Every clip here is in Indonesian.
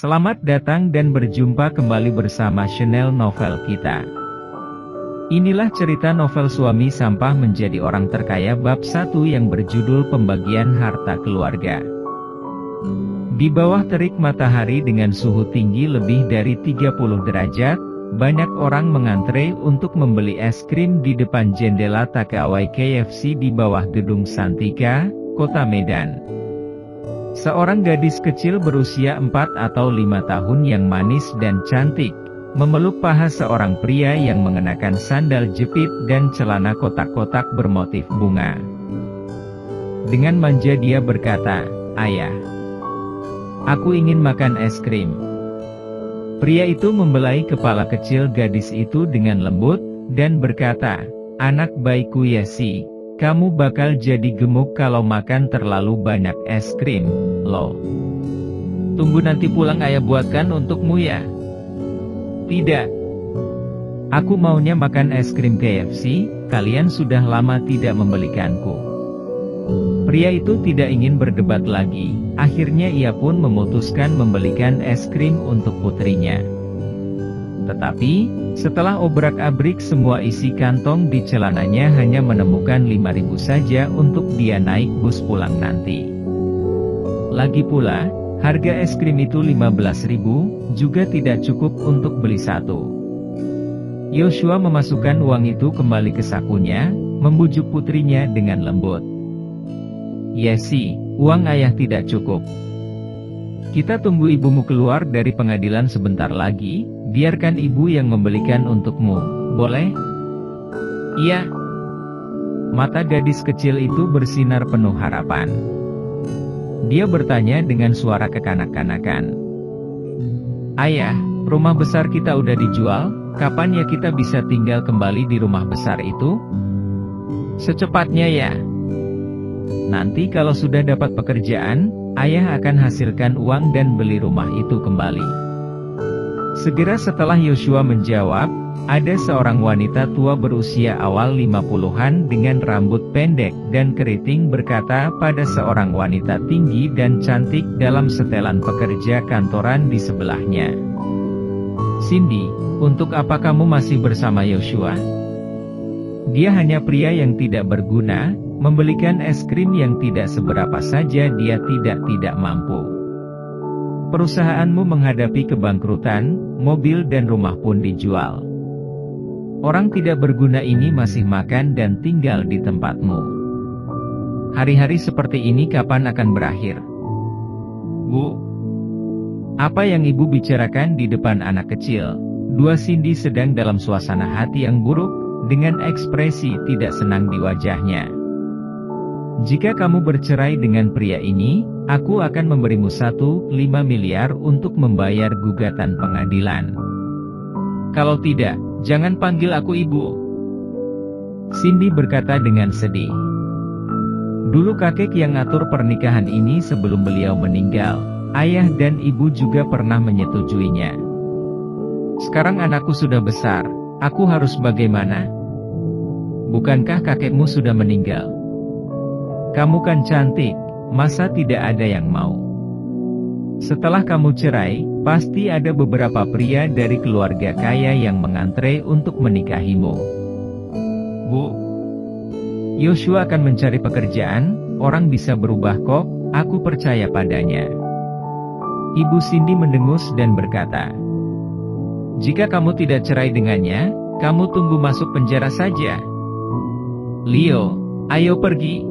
Selamat datang dan berjumpa kembali bersama channel novel kita. Inilah cerita novel Suami Sampah Menjadi Orang Terkaya bab 1 yang berjudul Pembagian Harta Keluarga. Di bawah terik matahari dengan suhu tinggi lebih dari 30 derajat, banyak orang mengantre untuk membeli es krim di depan jendela takeaway KFC di bawah gedung Santika, Kota Medan. Seorang gadis kecil berusia 4 atau 5 tahun yang manis dan cantik, memeluk paha seorang pria yang mengenakan sandal jepit dan celana kotak-kotak bermotif bunga. Dengan manja dia berkata, "Ayah, aku ingin makan es krim." Pria itu membelai kepala kecil gadis itu dengan lembut, dan berkata, "Anak baikku Yesi, kamu bakal jadi gemuk kalau makan terlalu banyak es krim, loh. Tunggu nanti pulang ayah buatkan untukmu ya." "Tidak. Aku maunya makan es krim KFC, kalian sudah lama tidak membelikanku." Pria itu tidak ingin berdebat lagi, akhirnya ia pun memutuskan membelikan es krim untuk putrinya. Tetapi, setelah obrak-abrik semua isi kantong di celananya hanya menemukan 5.000 saja untuk dia naik bus pulang nanti. Lagi pula, harga es krim itu 15.000, juga tidak cukup untuk beli satu. Yoshua memasukkan uang itu kembali ke sakunya, membujuk putrinya dengan lembut. "Yesi, uang ayah tidak cukup. Kita tunggu ibumu keluar dari pengadilan sebentar lagi. Biarkan ibu yang membelikan untukmu, boleh?" "Iya." Mata gadis kecil itu bersinar penuh harapan. Dia bertanya dengan suara kekanak-kanakan, "Ayah, rumah besar kita udah dijual, kapan ya kita bisa tinggal kembali di rumah besar itu?" "Secepatnya ya. Nanti kalau sudah dapat pekerjaan, ayah akan hasilkan uang dan beli rumah itu kembali." Segera setelah Yoshua menjawab, ada seorang wanita tua berusia awal 50-an dengan rambut pendek dan keriting berkata pada seorang wanita tinggi dan cantik dalam setelan pekerja kantoran di sebelahnya, "Cindy, untuk apa kamu masih bersama Yoshua? Dia hanya pria yang tidak berguna, membelikan es krim yang tidak seberapa saja dia tidak mampu. Perusahaanmu menghadapi kebangkrutan, mobil dan rumah pun dijual. Orang tidak berguna ini masih makan dan tinggal di tempatmu. Hari-hari seperti ini kapan akan berakhir?" "Bu, apa yang ibu bicarakan di depan anak kecil?" Dua Cindy sedang dalam suasana hati yang buruk, dengan ekspresi tidak senang di wajahnya. "Jika kamu bercerai dengan pria ini, aku akan memberimu 1,5 miliar untuk membayar gugatan pengadilan. Kalau tidak, jangan panggil aku ibu." Cindy berkata dengan sedih. Dulu kakek yang ngatur pernikahan ini sebelum beliau meninggal, ayah dan ibu juga pernah menyetujuinya. Sekarang anakku sudah besar, aku harus bagaimana? Bukankah kakekmu sudah meninggal? Kamu kan cantik, masa tidak ada yang mau? Setelah kamu cerai, pasti ada beberapa pria dari keluarga kaya yang mengantre untuk menikahimu. Bu, Yoshua akan mencari pekerjaan, orang bisa berubah kok, aku percaya padanya." Ibu Cindy mendengus dan berkata, "Jika kamu tidak cerai dengannya, kamu tunggu masuk penjara saja. Leo, ayo pergi."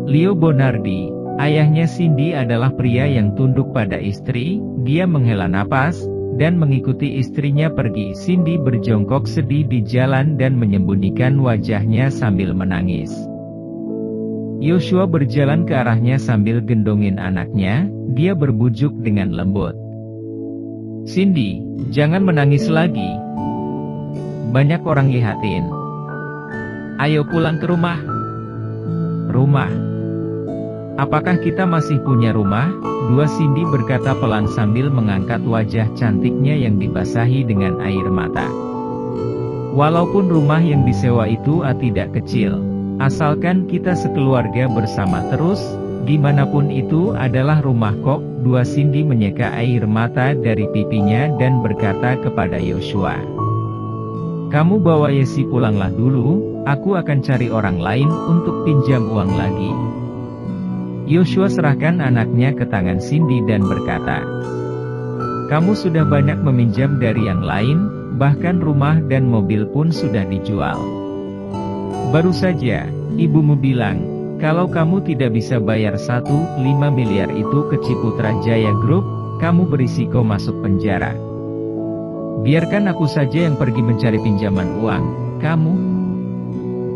Leo Bonardi, ayahnya Cindy adalah pria yang tunduk pada istri, dia menghela napas, dan mengikuti istrinya pergi. Cindy berjongkok sedih di jalan dan menyembunyikan wajahnya sambil menangis. Yoshua berjalan ke arahnya sambil gendongin anaknya, dia berbujuk dengan lembut. "Cindy, jangan menangis lagi. Banyak orang lihatin. Ayo pulang ke rumah." "Rumah? Apakah kita masih punya rumah?" Dua Cindy berkata pelan sambil mengangkat wajah cantiknya yang dibasahi dengan air mata. "Walaupun rumah yang disewa itu tidak kecil, asalkan kita sekeluarga bersama terus, Gimana pun itu adalah rumah kok, berdua. Cindy menyeka air mata dari pipinya dan berkata kepada Yoshua, "Kamu bawa Yesi pulanglah dulu, aku akan cari orang lain untuk pinjam uang lagi." Yoshua serahkan anaknya ke tangan Cindy dan berkata, "Kamu sudah banyak meminjam dari yang lain, bahkan rumah dan mobil pun sudah dijual. Baru saja, ibumu bilang, kalau kamu tidak bisa bayar 1,5 miliar itu ke Ciputra Jaya Group, kamu berisiko masuk penjara. Biarkan aku saja yang pergi mencari pinjaman uang, kamu."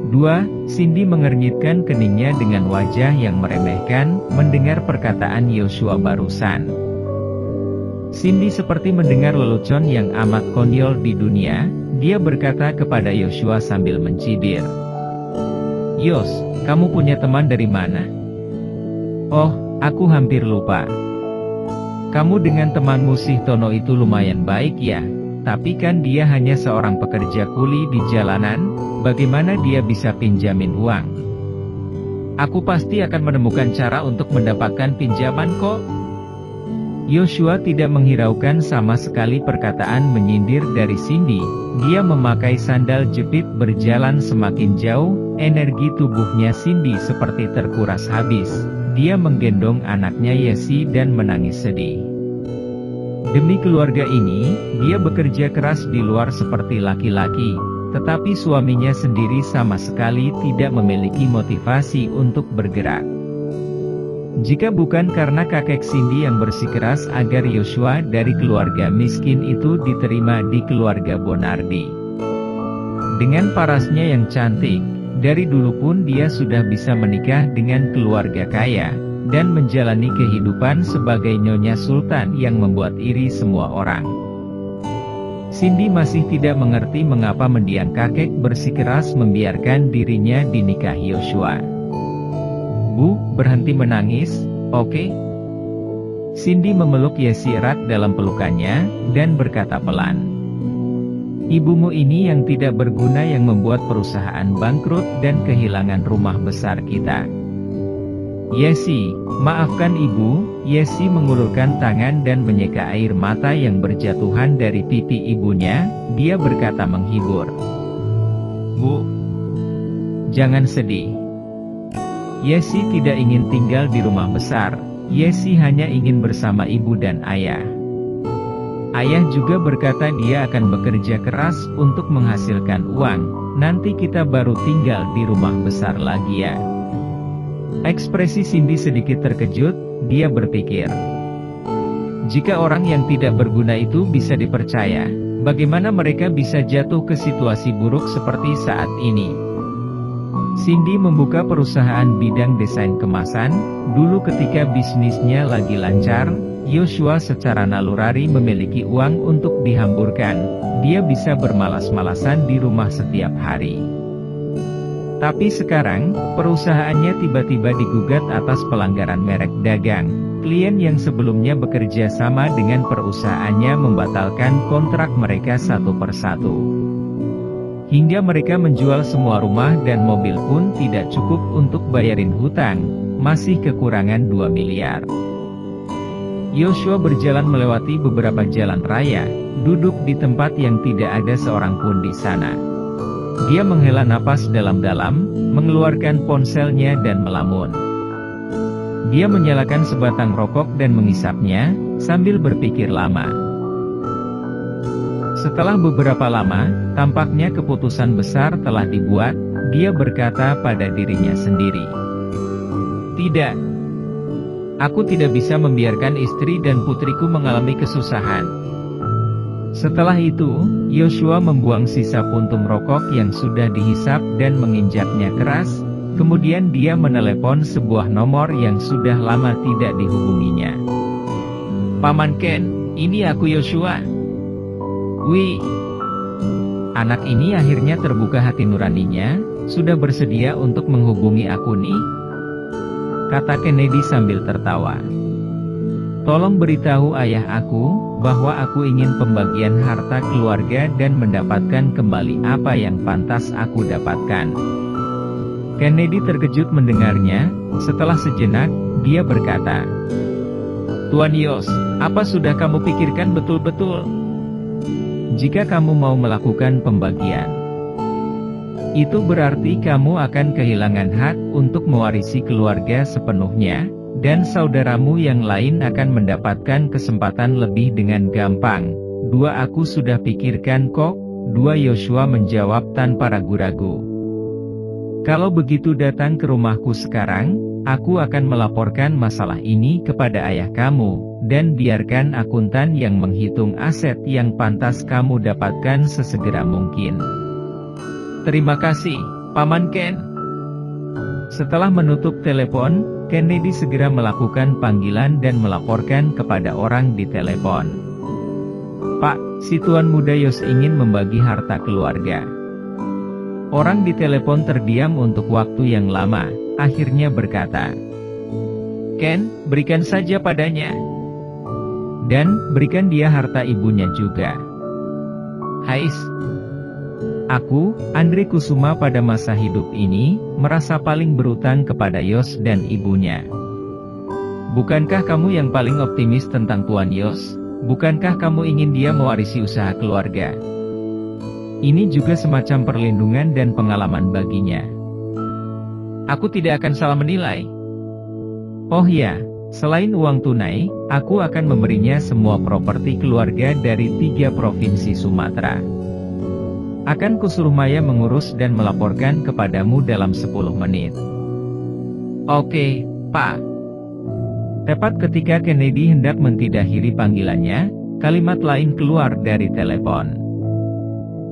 2. Cindy mengernyitkan keningnya dengan wajah yang meremehkan, mendengar perkataan Yoshua barusan. Cindy seperti mendengar lelucon yang amat konyol di dunia. Dia berkata kepada Yoshua sambil mencibir, "Yos, kamu punya teman dari mana?" "Oh, aku hampir lupa. Kamu dengan temanmu si Tono itu lumayan baik ya, tapi kan dia hanya seorang pekerja kuli di jalanan, bagaimana dia bisa pinjamin uang? Aku pasti akan menemukan cara untuk mendapatkan pinjaman kok." Yoshua tidak menghiraukan sama sekali perkataan menyindir dari Cindy. Dia memakai sandal jepit berjalan semakin jauh, energi tubuhnya Cindy seperti terkuras habis. Dia menggendong anaknya Yesi dan menangis sedih. Demi keluarga ini, dia bekerja keras di luar seperti laki-laki, tetapi suaminya sendiri sama sekali tidak memiliki motivasi untuk bergerak. Jika bukan karena kakek Cindy yang bersikeras agar Yoshua dari keluarga miskin itu diterima di keluarga Bonardi. Dengan parasnya yang cantik, dari dulu pun dia sudah bisa menikah dengan keluarga kaya, dan menjalani kehidupan sebagai nyonya sultan yang membuat iri semua orang. Cindy masih tidak mengerti mengapa mendiang kakek bersikeras membiarkan dirinya dinikahi Yoshua. "Bu, berhenti menangis, oke?" Cindy memeluk Yesi erat dalam pelukannya, dan berkata pelan, "Ibumu ini yang tidak berguna yang membuat perusahaan bangkrut dan kehilangan rumah besar kita." "Yesi, maafkan ibu." Yesi mengulurkan tangan dan menyeka air mata yang berjatuhan dari pipi ibunya. Dia berkata menghibur, "Bu, jangan sedih." Yesi tidak ingin tinggal di rumah besar. Yesi hanya ingin bersama ibu dan ayah. Ayah juga berkata dia akan bekerja keras untuk menghasilkan uang. "Nanti kita baru tinggal di rumah besar lagi ya." Ekspresi Cindy sedikit terkejut. Dia berpikir, jika orang yang tidak berguna itu bisa dipercaya, bagaimana mereka bisa jatuh ke situasi buruk seperti saat ini? Cindy membuka perusahaan bidang desain kemasan. Dulu ketika bisnisnya lagi lancar, Yoshua secara nalurari memiliki uang untuk dihamburkan. Dia bisa bermalas-malasan di rumah setiap hari. Tapi sekarang, perusahaannya tiba-tiba digugat atas pelanggaran merek dagang. Klien yang sebelumnya bekerja sama dengan perusahaannya membatalkan kontrak mereka satu persatu. Hingga mereka menjual semua rumah dan mobil pun tidak cukup untuk bayarin hutang, masih kekurangan 2 miliar. Yoshua berjalan melewati beberapa jalan raya, duduk di tempat yang tidak ada seorang pun di sana. Dia menghela napas dalam-dalam, mengeluarkan ponselnya dan melamun. Dia menyalakan sebatang rokok dan mengisapnya, sambil berpikir lama. Setelah beberapa lama, tampaknya keputusan besar telah dibuat. Dia berkata pada dirinya sendiri, "Tidak. Aku tidak bisa membiarkan istri dan putriku mengalami kesusahan." Setelah itu, Yoshua membuang sisa puntung rokok yang sudah dihisap dan menginjaknya keras. Kemudian dia menelepon sebuah nomor yang sudah lama tidak dihubunginya. "Paman Ken, ini aku Yoshua." "Wih, anak ini akhirnya terbuka hati nuraninya, sudah bersedia untuk menghubungi aku nih?" kata Kennedy sambil tertawa. "Tolong beritahu ayah aku, bahwa aku ingin pembagian harta keluarga dan mendapatkan kembali apa yang pantas aku dapatkan." Kennedy terkejut mendengarnya. Setelah sejenak, dia berkata, Tuan Yos, apa sudah kamu pikirkan betul-betul? Jika kamu mau melakukan pembagian, itu berarti kamu akan kehilangan hak untuk mewarisi keluarga sepenuhnya, dan saudaramu yang lain akan mendapatkan kesempatan lebih dengan gampang. Dua, aku sudah pikirkan kok. Dua, Yosua menjawab tanpa ragu-ragu. Kalau begitu datang ke rumahku sekarang, aku akan melaporkan masalah ini kepada ayah kamu, dan biarkan akuntan yang menghitung aset yang pantas kamu dapatkan sesegera mungkin. Terima kasih, Paman Ken. Setelah menutup telepon, Kennedy segera melakukan panggilan dan melaporkan kepada orang di telepon. Pak, si tuan muda Yos ingin membagi harta keluarga. Orang di telepon terdiam untuk waktu yang lama, akhirnya berkata, Ken, berikan saja padanya. Dan, berikan dia harta ibunya juga. Hais. Aku, Andre Kusuma pada masa hidup ini, merasa paling berutang kepada Yos dan ibunya. Bukankah kamu yang paling optimis tentang Tuan Yos? Bukankah kamu ingin dia mewarisi usaha keluarga? Ini juga semacam perlindungan dan pengalaman baginya. Aku tidak akan salah menilai. Oh ya, selain uang tunai, aku akan memberinya semua properti keluarga dari 3 provinsi Sumatera. Akan kusuruh Maya mengurus dan melaporkan kepadamu dalam 10 menit. Oke, Pak. Tepat ketika Kennedy hendak mentidakhiri panggilannya, kalimat lain keluar dari telepon.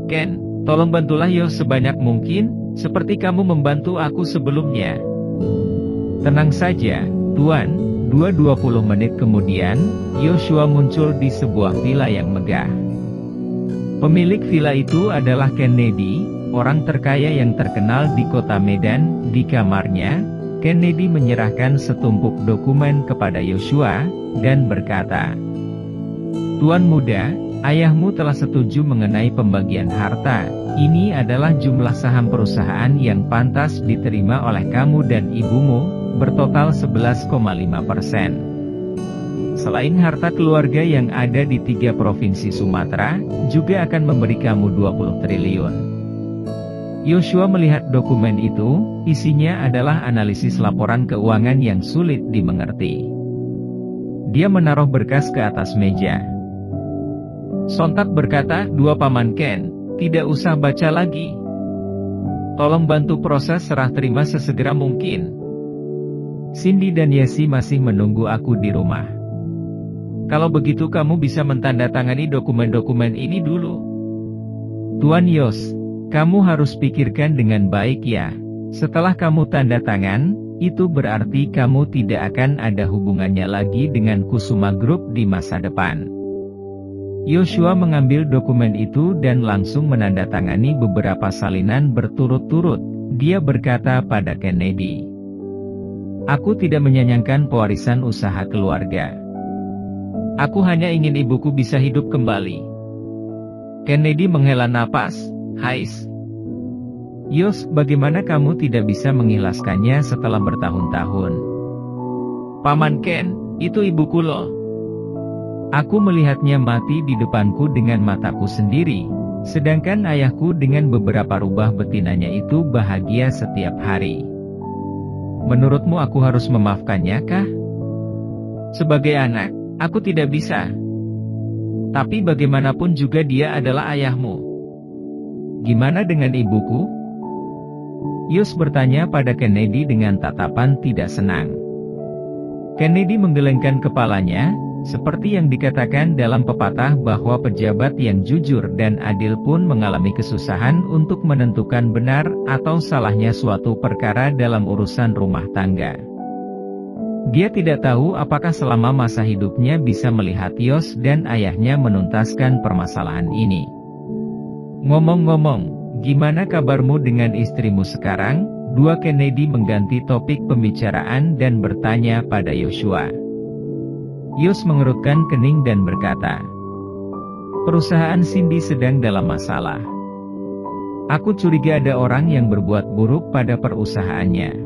Ken, tolong bantulah Yos sebanyak mungkin, seperti kamu membantu aku sebelumnya. Tenang saja, Tuan. 20 menit kemudian, Yosua muncul di sebuah villa yang megah. Pemilik villa itu adalah Kennedy, orang terkaya yang terkenal di kota Medan. Di kamarnya, Kennedy menyerahkan setumpuk dokumen kepada Yosua, dan berkata, Tuan muda, ayahmu telah setuju mengenai pembagian harta. Ini adalah jumlah saham perusahaan yang pantas diterima oleh kamu dan ibumu, bertotal 11,5%. Selain harta keluarga yang ada di 3 provinsi Sumatera, juga akan memberi kamu 20 triliun. Yosua melihat dokumen itu, isinya adalah analisis laporan keuangan yang sulit dimengerti. Dia menaruh berkas ke atas meja. Sontak berkata, "Dua Paman Ken, tidak usah baca lagi. Tolong bantu proses serah terima sesegera mungkin. Cindy dan Yesi masih menunggu aku di rumah. Kalau begitu kamu bisa mentandatangani dokumen-dokumen ini dulu." Tuan Yos, kamu harus pikirkan dengan baik ya. Setelah kamu tanda tangan, itu berarti kamu tidak akan ada hubungannya lagi dengan Kusuma Group di masa depan. Yosua mengambil dokumen itu dan langsung menandatangani beberapa salinan berturut-turut. Dia berkata pada Kennedy, "Aku tidak menyayangkan pewarisan usaha keluarga. Aku hanya ingin ibuku bisa hidup kembali." Kennedy menghela napas. "Hais. Yos, bagaimana kamu tidak bisa mengikhlaskannya setelah bertahun-tahun?" "Paman Ken, itu ibuku loh. Aku melihatnya mati di depanku dengan mataku sendiri, sedangkan ayahku dengan beberapa rubah betinanya itu bahagia setiap hari. Menurutmu aku harus memaafkannya kah? Sebagai anak, aku tidak bisa. Tapi bagaimanapun juga dia adalah ayahmu. Gimana dengan ibuku?" Yos bertanya pada Kennedy dengan tatapan tidak senang. Kennedy menggelengkan kepalanya, seperti yang dikatakan dalam pepatah bahwa pejabat yang jujur dan adil pun mengalami kesusahan untuk menentukan benar atau salahnya suatu perkara dalam urusan rumah tangga. Dia tidak tahu apakah selama masa hidupnya bisa melihat Yos dan ayahnya menuntaskan permasalahan ini. "Ngomong-ngomong, gimana kabarmu dengan istrimu sekarang?" Dua Kennedy mengganti topik pembicaraan dan bertanya pada Yosua. Yos mengerutkan kening dan berkata, "Perusahaan Cindy sedang dalam masalah. Aku curiga ada orang yang berbuat buruk pada perusahaannya.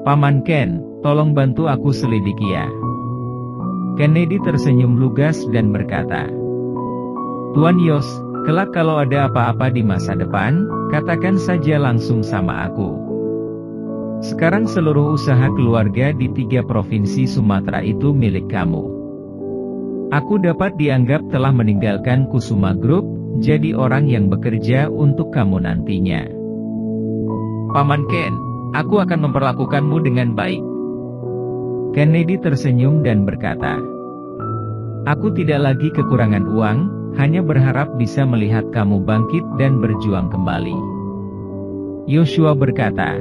Paman Ken, tolong bantu aku selidiki ya." Kennedy tersenyum lugas dan berkata, "Tuan Yos, kelak kalau ada apa-apa di masa depan, katakan saja langsung sama aku. Sekarang seluruh usaha keluarga di 3 provinsi Sumatera itu milik kamu. Aku dapat dianggap telah meninggalkan Kusuma Group, jadi orang yang bekerja untuk kamu nantinya." "Paman Ken, aku akan memperlakukanmu dengan baik." Kennedy tersenyum dan berkata, "Aku tidak lagi kekurangan uang, hanya berharap bisa melihat kamu bangkit dan berjuang kembali." Yosua berkata,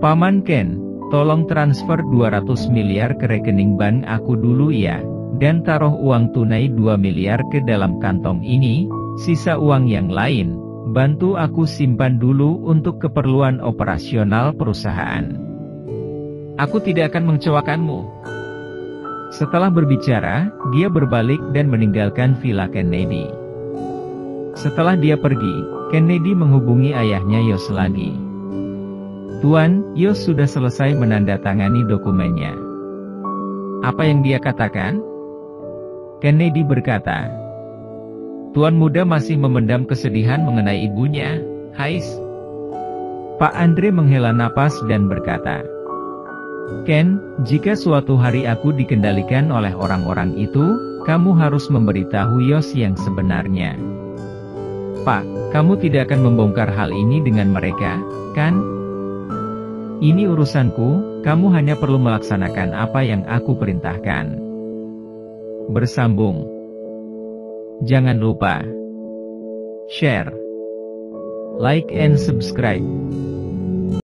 "Paman Ken, tolong transfer 200 miliar ke rekening bank aku dulu ya, dan taruh uang tunai 2 miliar ke dalam kantong ini, sisa uang yang lain, bantu aku simpan dulu untuk keperluan operasional perusahaan. Aku tidak akan mengecewakanmu." Setelah berbicara, dia berbalik dan meninggalkan villa Kennedy. Setelah dia pergi, Kennedy menghubungi ayahnya Yos lagi. "Tuan, Yos sudah selesai menandatangani dokumennya." "Apa yang dia katakan?" Kennedy berkata, "Tuan muda masih memendam kesedihan mengenai ibunya, Hais." Pak Andre menghela napas dan berkata, "Ken, jika suatu hari aku dikendalikan oleh orang-orang itu, kamu harus memberitahu Yos yang sebenarnya." "Pak, kamu tidak akan membongkar hal ini dengan mereka, kan? Ini urusanku, kamu hanya perlu melaksanakan apa yang aku perintahkan." Bersambung. Jangan lupa share, like and subscribe.